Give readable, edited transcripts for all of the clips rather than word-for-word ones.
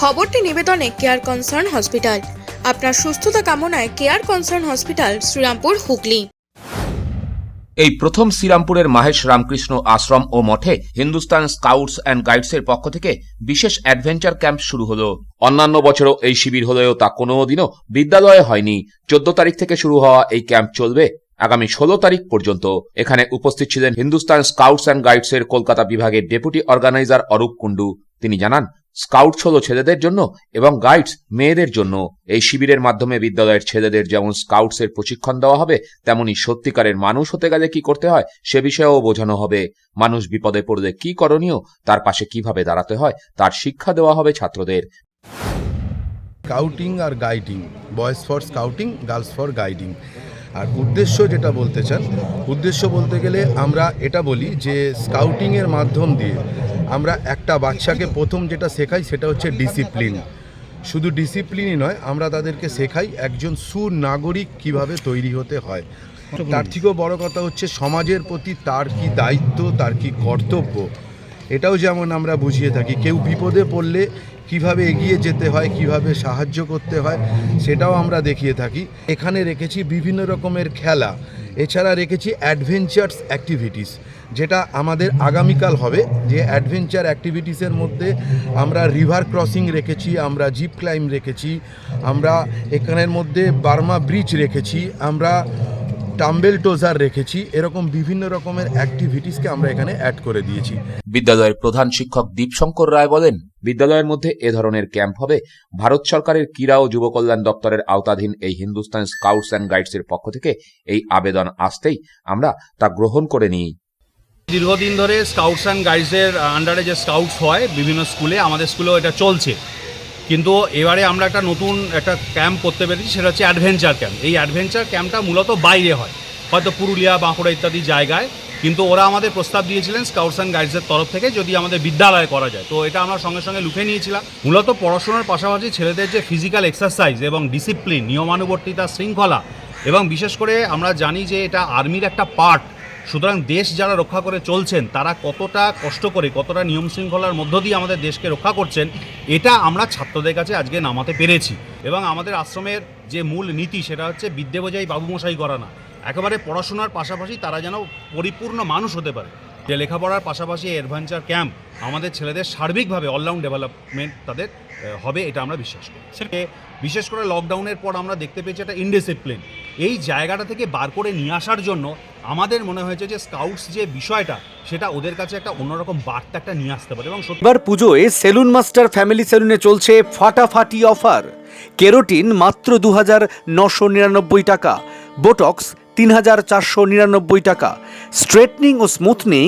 খবরটি নিবেদনে care concern hospital. আপনার সুস্থতা কামনায় care concern hospital, Serampore, Hooghly. এই প্রথম শ্রীরামপুরের মাহেশ রামকৃষ্ণ আশ্রম ও মঠে হিন্দুস্তান স্কাউটস অ্যান্ড গাইডসের পক্ষ থেকে বিশেষ অ্যাডভেঞ্চার ক্যাম্প শুরু হলো। অন্যান্য বছরও এই শিবির হলেও তা কোনোদিনও বিদ্যালয়ে হয়নি। 14 তারিখ থেকে শুরু হওয়া এই ক্যাম্প চলবে আগামী 16 তারিখ পর্যন্ত। এখানে উপস্থিত ছিলেন হিন্দুস্তান স্কাউটস অ্যান্ড গাইডসের কলকাতা বিভাগের ডেপুটি অর্গানাইজার অরূপ কুণ্ডু। তিনি জানান, স্কাউটস হলো ছেলেদের জন্য এবং গাইডস মেয়েদের জন্য। এই শিবিরের মাধ্যমে বিদ্যালয়ের ছেলেদের যেমন স্কাউটসের প্রশিক্ষণ দেওয়া হবে, তেমনি সত্যিকারের মানুষ হতে গেলে কি করতে হয় সে বিষয়েও বোঝানো হবে। মানুষ বিপদে পড়লে কি করণীয়, তার পাশে কিভাবে দাঁড়াতে হয় তার শিক্ষা দেওয়া হবে ছাত্রদের। স্কাউটিং আর guiding, boys for scouting, girls for guiding. আর উদ্দেশ্য যেটা বলতে চান, উদ্দেশ্য বলতে গেলে আমরা এটা বলি যে স্কাউটিংয়ের মাধ্যম দিয়ে আমরা একটা বাচ্চাকে প্রথম যেটা শেখাই সেটা হচ্ছে ডিসিপ্লিন। শুধু ডিসিপ্লিনই নয়, আমরা তাদেরকে শেখাই একজন সুনাগরিক কিভাবে তৈরি হতে হয়। তার থেকেও বড় কথা হচ্ছে সমাজের প্রতি তার কি দায়িত্ব, তার কি কর্তব্য, এটাও যেমন আমরা বুঝিয়ে থাকি। কেউ বিপদে পড়লে কিভাবে এগিয়ে যেতে হয়, কিভাবে সাহায্য করতে হয়, সেটাও আমরা দেখিয়ে থাকি। এখানে রেখেছি বিভিন্ন রকমের খেলা, এছাড়া রেখেছি অ্যাডভেঞ্চার্স অ্যাক্টিভিটিস, যেটা আমাদের আগামীকাল হবে। যে অ্যাডভেঞ্চার অ্যাক্টিভিটিসের মধ্যে আমরা রিভার ক্রসিং রেখেছি, আমরা জিপ ক্লাইম রেখেছি, আমরা এখানের মধ্যে বার্মা ব্রিজ রেখেছি, আমরা টাম্বেল টোজার রেখেছি। এরকম বিভিন্ন রকমের অ্যাক্টিভিটিসকে আমরা এখানে অ্যাড করে দিয়েছি। বিদ্যালয়ের প্রধান শিক্ষক দীপশঙ্কর রায় বলেন, বিদ্যালয়ের মধ্যে এ ধরনের ক্যাম্প হবে ভারত সরকারের ক্রীড়া ও যুব কল্যাণ দপ্তরের আওতাধীন এই হিন্দুস্তান স্কাউটস অ্যান্ড গাইডসের পক্ষ থেকে এই আবেদন আসতেই আমরা তা গ্রহণ করে নিই। দীর্ঘদিন ধরে স্কাউটস অ্যান্ড গাইডসের আন্ডারে যে স্কাউটস হয় বিভিন্ন স্কুলে, আমাদের স্কুলেও এটা চলছে, কিন্তু এবারে আমরা একটা নতুন একটা ক্যাম্প করতে পেরেছি, সেটা হচ্ছে অ্যাডভেঞ্চার ক্যাম্প। এই অ্যাডভেঞ্চার ক্যাম্পটা মূলত বাইরে হয়, হয়তো পুরুলিয়া, বাঁকুড়া ইত্যাদি জায়গায়, কিন্তু ওরা আমাদের প্রস্তাব দিয়েছিলেন স্কাউটস অ্যান্ড গাইডসের তরফ থেকে যদি আমাদের বিদ্যালয়ে করা যায়, তো এটা আমরা সঙ্গে সঙ্গে লুফে নিয়েছিলাম। মূলত পড়াশোনার পাশাপাশি ছেলেদের যে ফিজিক্যাল এক্সারসাইজ এবং ডিসিপ্লিন, নিয়মানুবর্তিতা, শৃঙ্খলা, এবং বিশেষ করে আমরা জানি যে এটা আর্মির একটা পার্ট, সুতরাং দেশ যারা রক্ষা করে চলছেন তারা কতটা কষ্ট করে, কতটা নিয়ম শৃঙ্খলার মধ্য দিয়ে আমাদের দেশকে রক্ষা করছেন, এটা আমরা ছাত্রদের কাছে আজকে নামাতে পেরেছি। এবং আমাদের আশ্রমের যে মূল নীতি সেটা হচ্ছে বিদ্যে বোঝাই বাবুমশাই করা না, একেবারে পড়াশোনার পাশাপাশি তারা যেন পরিপূর্ণ মানুষ হতে পারে। যে লেখাপড়ার পাশাপাশি অ্যাডভেঞ্চার ক্যাম্প আমাদের ছেলেদের সার্বিকভাবে অলরাউন্ড ডেভেলপমেন্ট তাদের হবে, এটা আমরা বিশ্বাস করি। সেটা বিশেষ করে লকডাউনের পর আমরা দেখতে পেয়েছি একটা ইনডিসিপ্লিন, এই জায়গাটা থেকে বার করে নিয়ে আসার জন্য আমাদের মনে হয়েছে যে স্কাউটস যে বিষয়টা সেটা ওদের কাছে একটা অন্যরকম বার্তা একটা নিয়ে আসতে পারে। এবং এবার পুজোয় সেলুন মাস্টার ফ্যামিলি সেলুনে চলছে ফাটাফাটি অফার। কেরোটিন মাত্র 2,999 টাকা, বোটক্স 3,499 টাকা, স্ট্রেটনিং ও স্মুথনিং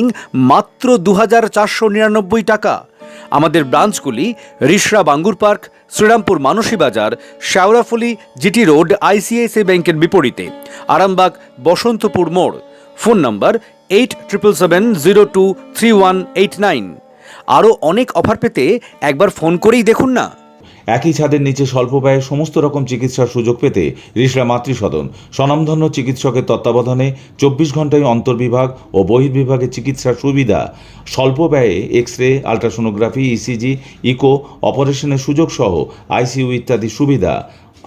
মাত্র 2,499 টাকা। আমাদের ব্রাঞ্চগুলি রিষড়া বাঙ্গুর পার্ক, শ্রীরামপুর মানসী বাজার, শেওড়াফুলি জিটি রোড ICICI ব্যাংকের বিপরীতে, আরামবাগ বসন্তপুর মোড়। ফোন নম্বর 8777023189। আরও অনেক অফার পেতে একবার ফোন করেই দেখুন না। একই ছাদের নিচে স্বল্প ব্যয়ে সমস্ত রকম চিকিৎসার সুযোগ পেতে রিষড়া মাতৃসদন স্বনামধন্য চিকিৎসকের তত্ত্বাবধানে 24 ঘন্টায় অন্তর্বিভাগ ও বহির্বিভাগে চিকিৎসার সুবিধা, স্বল্প ব্যয়ে এক্স-রে, আলট্রাসোনোগ্রাফি, ECG, ইকো অপারেশনের সুযোগ সহ ICU ইত্যাদি সুবিধা।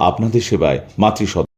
আপনাদের সেবায় মাতৃসদন।